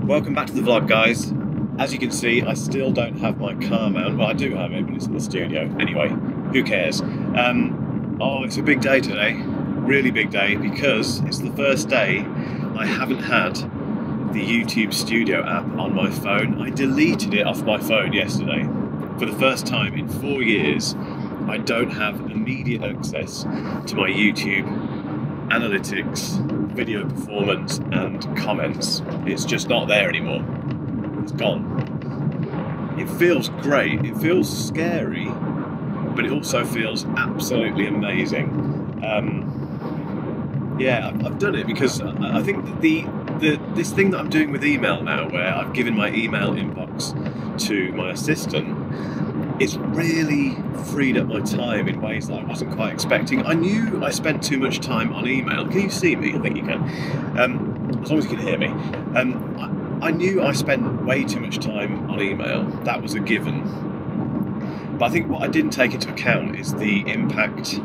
Welcome back to the vlog, guys. As you can see, I still don't have my car mount. Well, I do have it, but it's in the studio. Anyway, who cares? Oh, it's a big day today. Really big day, because it's the first day I haven't had the YouTube Studio app on my phone. I deleted it off my phone yesterday. For the first time in 4 years, I don't have immediate access to my YouTube analytics, video performance and comments. It's just not there anymore. It's gone. It feels great, it feels scary, but it also feels absolutely amazing. Yeah, I've done it because I think that this thing that I'm doing with email now, where I've given my email inbox to my assistant, it's really freed up my time in ways that I wasn't quite expecting. I knew I spent too much time on email. Can you see me? I think you can. As long as you can hear me. I knew I spent way too much time on email. That was a given. But I think what I didn't take into account is the impact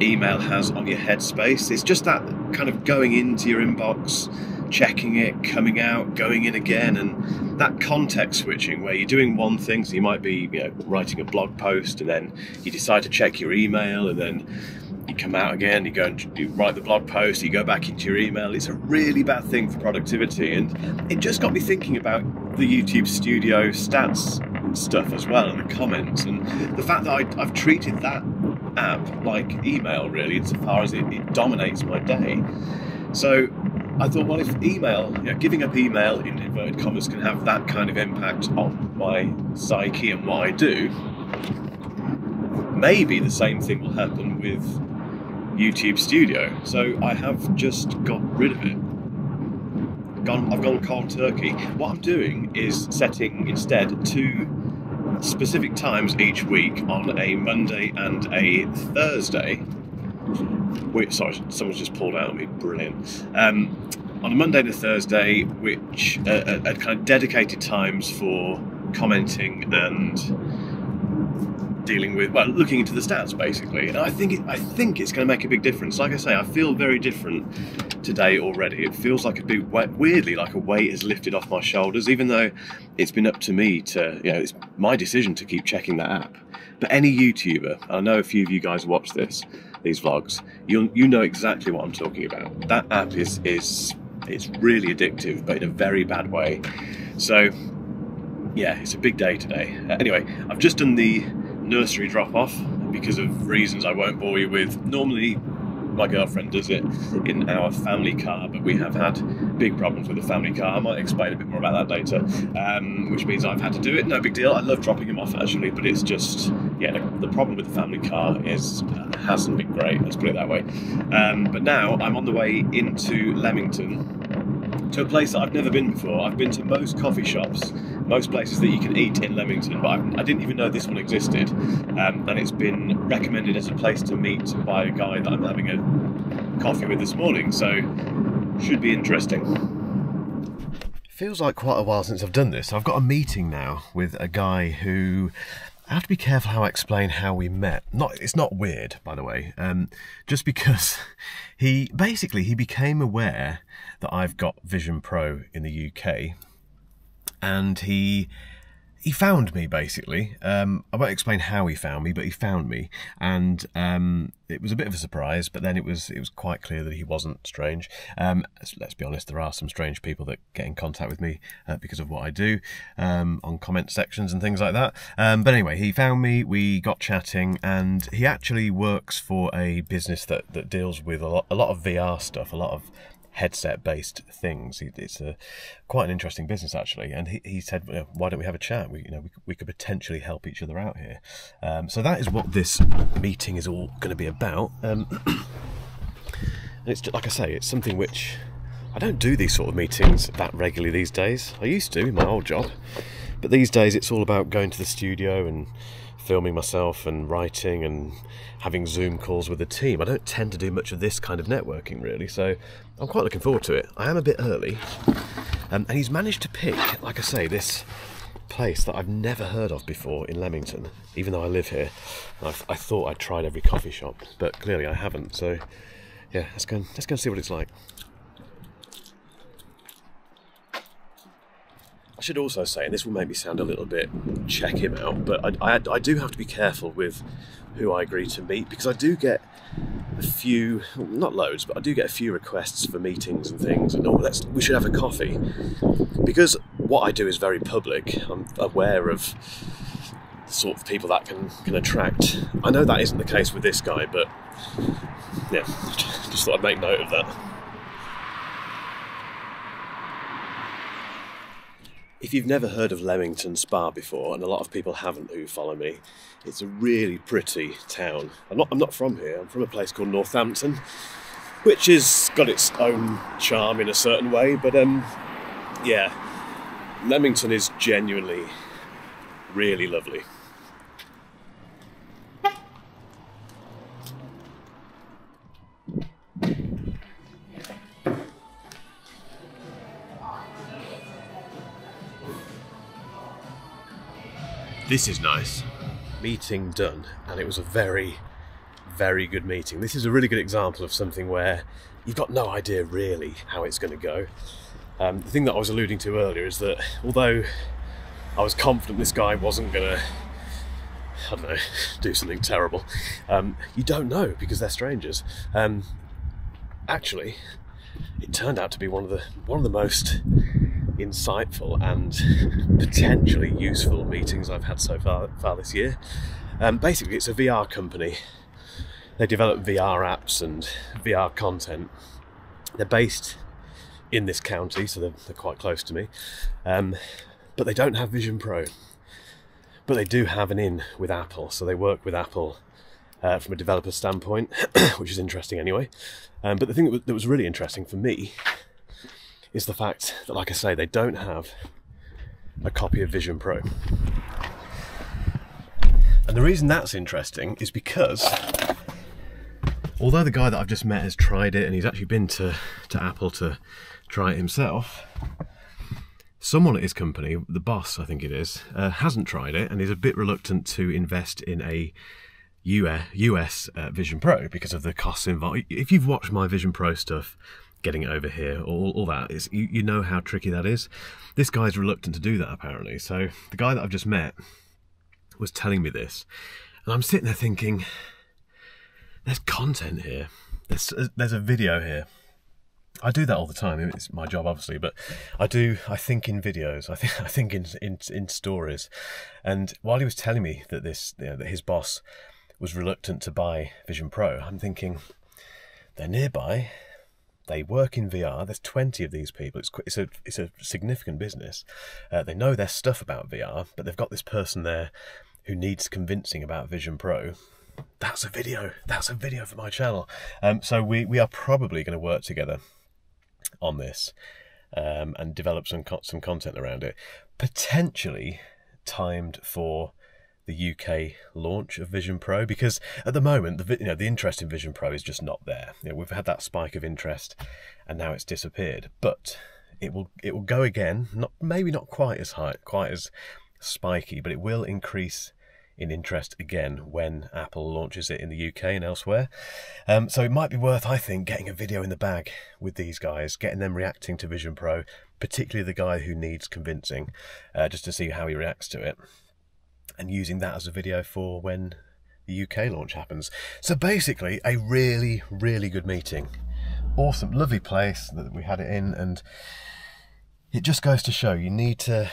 email has on your headspace. It's just that kind of going into your inbox, checking it, coming out, going in again, and that context switching where you're doing one thing, so you might be, writing a blog post, and then you decide to check your email, and then you come out again, you go and you write the blog post, you go back into your email. It's a really bad thing for productivity, and it just got me thinking about the YouTube Studio stats stuff as well, and the comments, and the fact that I've treated that app like email, really, insofar as it dominates my day. So I thought, well, if email, giving up email in inverted commas can have that kind of impact on my psyche and what I do, maybe the same thing will happen with YouTube Studio. So I have just got rid of it. I've gone cold turkey. What I'm doing is setting instead 2 specific times each week on a Monday and a Thursday. Wait, sorry, someone's just pulled out on me. Brilliant. On a Monday and a Thursday, which are kind of dedicated times for commenting and dealing with, well, looking into the stats basically. And I think it's going to make a big difference. Like I say, I feel very different today already. It feels like weirdly like a weight is lifted off my shoulders, even though it's been up to me to, it's my decision to keep checking that app. But any YouTuber, I know a few of you guys watch these vlogs, you know exactly what I'm talking about. That app it's really addictive, but in a very bad way. So yeah, it's a big day today. Anyway, I've just done the nursery drop-off because of reasons I won't bore you with. Normally my girlfriend does it in our family car, but we have had big problems with the family car. I might explain a bit more about that later, which means I've had to do it. No big deal. I love dropping him off actually, but it's just, the problem with the family car hasn't been great, let's put it that way. But now I'm on the way into Leamington, to a place that I've never been before. I've been to most coffee shops, most places that you can eat in Leamington, but I didn't even know this one existed, and it's been recommended as a place to meet by a guy that I'm having a coffee with this morning, so should be interesting. Feels like quite a while since I've done this. I've got a meeting now with a guy who, I have to be careful how I explain how we met. It's not weird, by the way, just because he became aware that I've got Vision Pro in the UK, and he found me, basically. I won't explain how he found me, but he found me, and it was a bit of a surprise, but then it was quite clear that he wasn't strange. Let's be honest, there are some strange people that get in contact with me because of what I do on comment sections and things like that. But anyway, he found me, we got chatting, and he actually works for a business that deals with a lot of VR stuff, a lot of headset-based things. It's quite an interesting business actually, and he said, why don't we have a chat? We could potentially help each other out here. So that is what this meeting is all going to be about. And it's just, like I say, it's something which I don't do these sort of meetings that regularly these days. I used to in my old job, but these days it's all about going to the studio and filming myself and writing and having Zoom calls with the team. I don't tend to do much of this kind of networking really, so I'm quite looking forward to it. I am a bit early, and he's managed to pick, like I say, this place that I've never heard of before in Leamington, even though I live here. I thought I'd tried every coffee shop, but clearly I haven't, so yeah, let's go and see what it's like. should also say, and this will make me sound a little bit check him out, but I do have to be careful with who I agree to meet, because I do get a few, not loads, but I do get a few requests for meetings and things, and we should have a coffee. Because what I do is very public, I'm aware of the sort of people that can attract. I know that isn't the case with this guy, but yeah, just thought I'd make note of that. If you've never heard of Leamington Spa before, and a lot of people haven't who follow me, it's a really pretty town. I'm not from here, I'm from a place called Northampton, which has got its own charm in a certain way, but yeah, Leamington is genuinely really lovely. This is nice. Meeting done, and it was a very, very good meeting. This is a really good example of something where you've got no idea really how it's going to go. The thing that I was alluding to earlier is that although I was confident this guy wasn't going to, I don't know, do something terrible, you don't know because they're strangers. Actually, it turned out to be one of the most insightful and potentially useful meetings I've had so far this year. Basically, it's a VR company. They develop VR apps and VR content. They're based in this county, so they're quite close to me. But they don't have Vision Pro. But they do have an in with Apple, so they work with Apple from a developer standpoint, which is interesting anyway. But the thing that was really interesting for me is the fact that, like I say, they don't have a copy of Vision Pro. And the reason that's interesting is because although the guy that I've just met has tried it and he's actually been to Apple to try it himself, someone at his company, the boss I think it is, hasn't tried it and is a bit reluctant to invest in a US Vision Pro because of the costs involved. If you've watched my Vision Pro stuff, getting it over here, all that is, you know how tricky that is. This guy's reluctant to do that apparently. So the guy that I've just met was telling me this, and I'm sitting there thinking, there's content here. There's a video here. I do that all the time. It's my job, obviously, but I think in videos. I think in stories. And while he was telling me that that his boss was reluctant to buy Vision Pro, I'm thinking, they're nearby. They work in VR. There's 20 of these people. It's a significant business. They know their stuff about VR, but they've got this person there who needs convincing about Vision Pro. That's a video. That's a video for my channel. So we are probably going to work together on this and develop some content around it, potentially timed for the UK launch of Vision Pro, because at the moment the interest in Vision Pro is just not there. We've had that spike of interest and now it's disappeared, but it will go again. Maybe not quite as high, quite as spiky, but it will increase in interest again when Apple launches it in the UK and elsewhere. So it might be worth, I think, getting a video in the bag with these guys, getting them reacting to Vision Pro, particularly the guy who needs convincing, just to see how he reacts to it, and using that as a video for when the UK launch happens. So basically, a really, really good meeting. Awesome, lovely place that we had it in, and it just goes to show you need to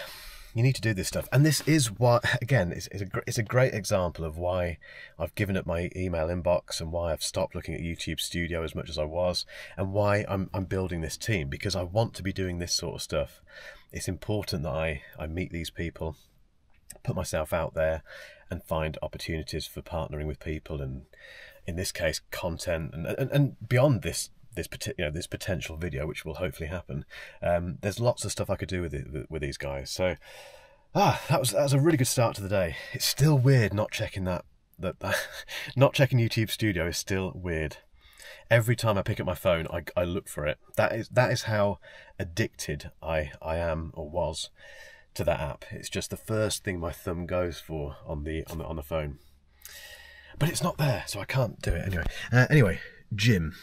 do this stuff. And this is what, again, it's a great example of why I've given up my email inbox and why I've stopped looking at YouTube Studio as much as I was, and why I'm building this team, because I want to be doing this sort of stuff. It's important that I meet these people, put myself out there and find opportunities for partnering with people, and in this case content, and beyond this potential video, which will hopefully happen. There's lots of stuff I could do with these guys. So that was a really good start to the day. It's still weird not checking that not checking YouTube Studio is still weird. Every time I pick up my phone, I look for it. That is how addicted I am, or was, to that app. It's just the first thing my thumb goes for on the phone, but it's not there, so I can't do it anyway. Gym.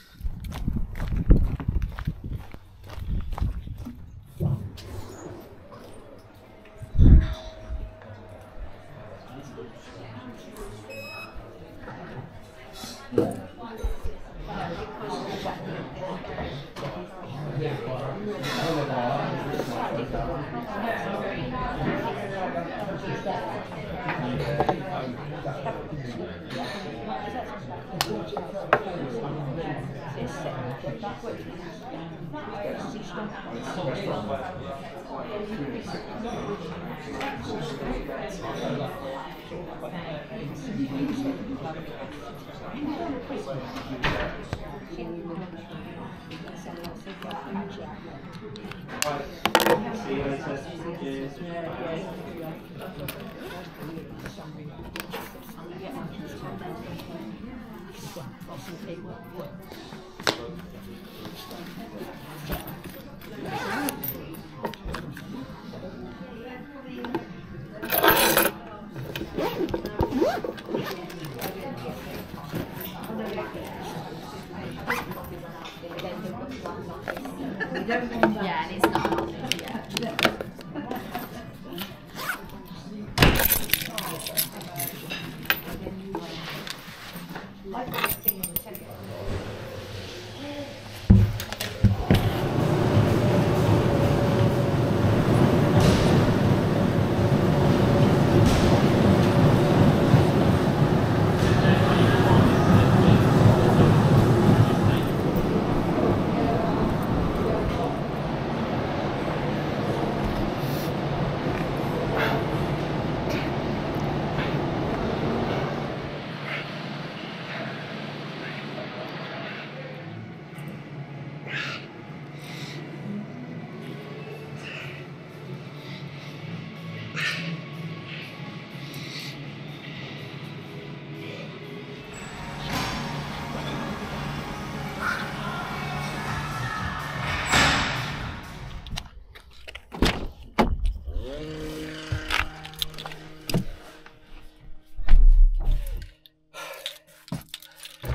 Yeah, and it's not.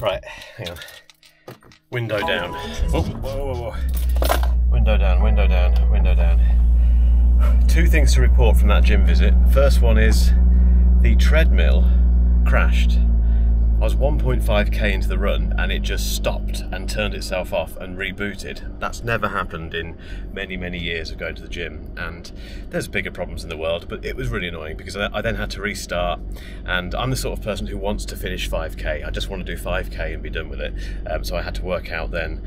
Right, hang on. Window down. Oh, whoa, whoa, whoa. Window down, window down, window down. Two things to report from that gym visit. First one is the treadmill crashed. I was 1.5k into the run and it just stopped and turned itself off and rebooted. That's never happened in many, many years of going to the gym, and there's bigger problems in the world, but it was really annoying because I then had to restart, and I'm the sort of person who wants to finish 5k. I just want to do 5k and be done with it. So I had to work out then,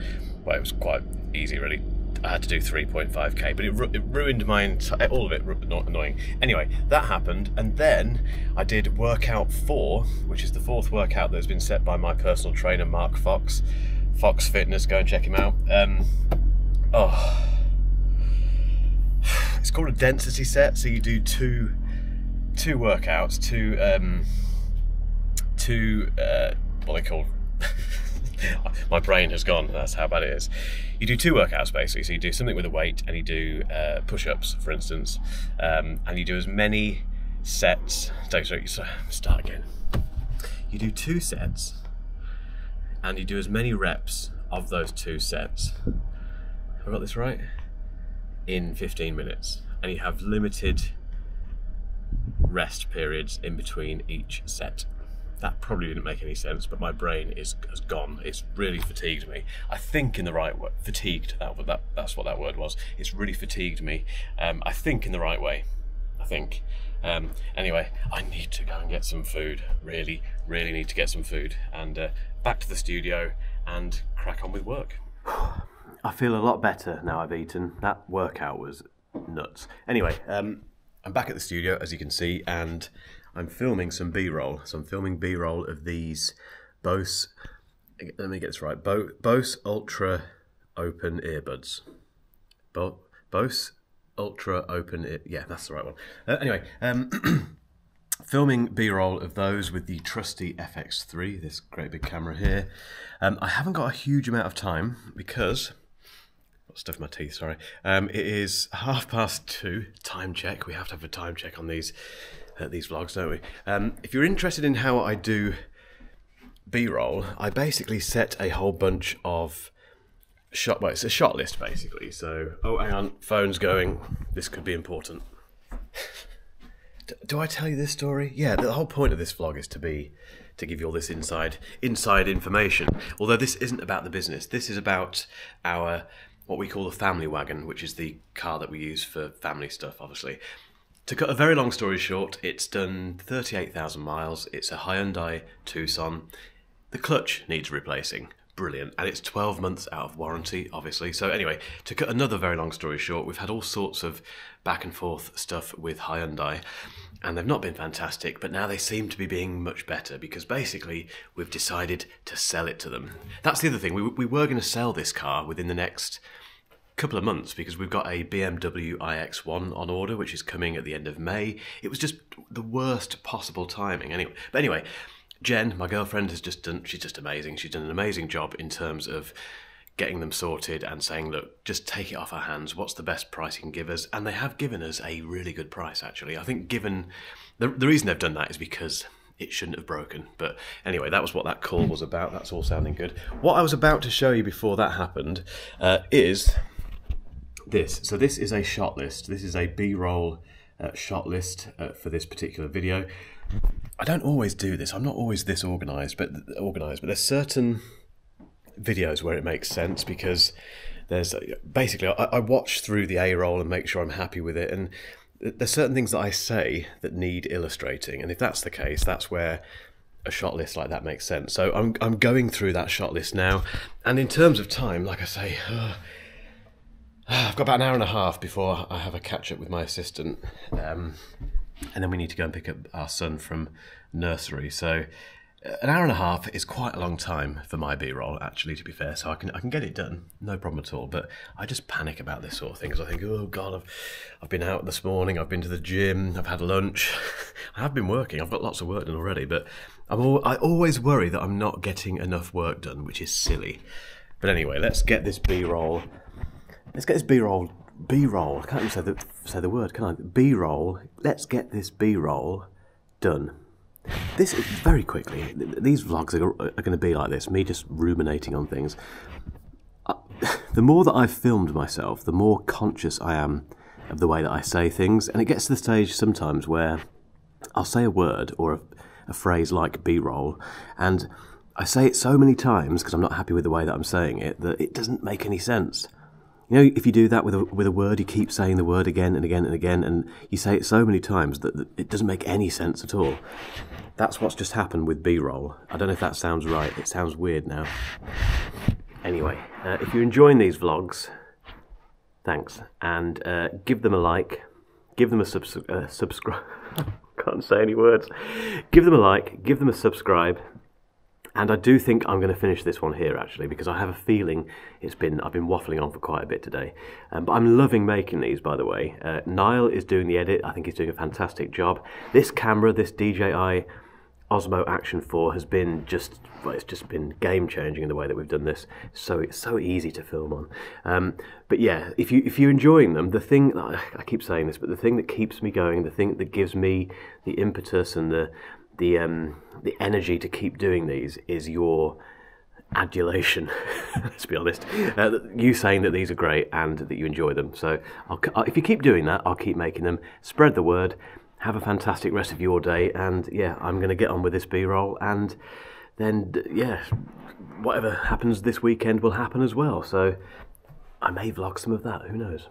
well, it was quite easy really. I had to do 3.5k, but it ruined my entire, all of it, not annoying. Anyway, that happened, and then I did workout 4, which is the 4th workout that has been set by my personal trainer, Mark Fox. Fox Fitness, go and check him out. It's called a density set, so you do two workouts, what are they called? My brain has gone, that's how bad it is. You do 2 workouts basically, so you do something with a weight and you do push-ups, for instance, and you do as many sets, start again. You do 2 sets and you do as many reps of those 2 sets. Have I got this right? In 15 minutes, and you have limited rest periods in between each set. That probably didn't make any sense, but my brain has gone. It's really fatigued me. I think in the right way. Fatigued, that's what that word was. It's really fatigued me. I think in the right way. I think. Anyway, I need to go and get some food. Really, really need to get some food. And back to the studio and crack on with work. I feel a lot better now I've eaten. That workout was nuts. Anyway, I'm back at the studio, as you can see, and I'm filming some B-roll. So I'm filming B-roll of these Bose, let me get this right, Bose Ultra Open Earbuds. Bose Ultra Open, yeah, that's the right one. Anyway, filming B-roll of those with the trusty FX3, this great big camera here. I haven't got a huge amount of time because, got stuff in my teeth, sorry. It is 2:30, time check. We have to have a time check on these vlogs, don't we? If you're interested in how I do B-roll, I basically set a whole bunch of well, it's a shot list basically. So, oh, hang on, phone's going. This could be important. Do I tell you this story? Yeah, the whole point of this vlog is to give you all this inside information. Although this isn't about the business. This is about our what we call the family wagon, which is the car that we use for family stuff, obviously. To cut a very long story short, it's done 38,000 miles. It's a Hyundai Tucson. The clutch needs replacing. Brilliant. And it's 12 months out of warranty, obviously. So anyway, to cut another very long story short, we've had all sorts of back and forth stuff with Hyundai, and they've not been fantastic, but now they seem to be being much better because basically we've decided to sell it to them. That's the other thing. We were going to sell this car within the next couple of months because we've got a BMW iX1 on order, which is coming at the end of May. It was just the worst possible timing. Anyway, Jen, my girlfriend, she's just amazing. She's done an amazing job in terms of getting them sorted and saying, look, just take it off our hands. What's the best price you can give us? And they have given us a really good price, actually. I think given the reason they've done that is because it shouldn't have broken. But anyway, that was what that call was about. That's all sounding good. What I was about to show you before that happened is this. So this is a shot list. This is a B-roll shot list for this particular video. I don't always do this. I'm not always this organised, but there's certain videos where it makes sense because there's basically I watch through the A-roll and make sure I'm happy with it, and there's certain things that I say that need illustrating, and if that's the case, that's where a shot list like that makes sense. So I'm going through that shot list now, and in terms of time, like I say, I've got about an hour and a half before I have a catch-up with my assistant, and then we need to go and pick up our son from nursery. So an hour and a half is quite a long time for my B-roll, actually, to be fair. So I can get it done, no problem at all. But I just panic about this sort of thing because I think, oh God, I've been out this morning, I've been to the gym, I've had lunch, I have been working, I've got lots of work done already. But I always worry that I'm not getting enough work done, which is silly. But anyway, let's get this B-roll. Let's get this B-roll. B-roll. I can't even say the word, can I? B-roll. Let's get this B-roll done. This is very quickly. These vlogs are going to be like this. Me just ruminating on things. The more that I've filmed myself, the more conscious I am of the way that I say things, and it gets to the stage sometimes where I'll say a word or a phrase like B-roll, and I say it so many times because I'm not happy with the way that I'm saying it that it doesn't make any sense. You know, if you do that with a word, you keep saying the word again and again and again, and you say it so many times that it doesn't make any sense at all. That's what's just happened with B-roll. I don't know if that sounds right. It sounds weird now. Anyway, if you're enjoying these vlogs, thanks. And give them a like. Give them a subscribe. Can't say any words. Give them a like. Give them a subscribe. And I do think I'm going to finish this one here, actually, because I have a feeling I've been waffling on for quite a bit today. But I'm loving making these, by the way. Niall is doing the edit. I think he's doing a fantastic job. This camera, this DJI Osmo Action 4 has been it's just been game-changing in the way that we've done this. So it's so easy to film on. But yeah, if you're enjoying them, the thing, I keep saying this, but the thing that keeps me going, the thing that gives me the impetus and the energy to keep doing these is your adulation. Let's be honest. You saying that these are great and that you enjoy them. So if you keep doing that, I'll keep making them. Spread the word. Have a fantastic rest of your day. And yeah, I'm going to get on with this B-roll. And then, yeah, whatever happens this weekend will happen as well. So I may vlog some of that. Who knows?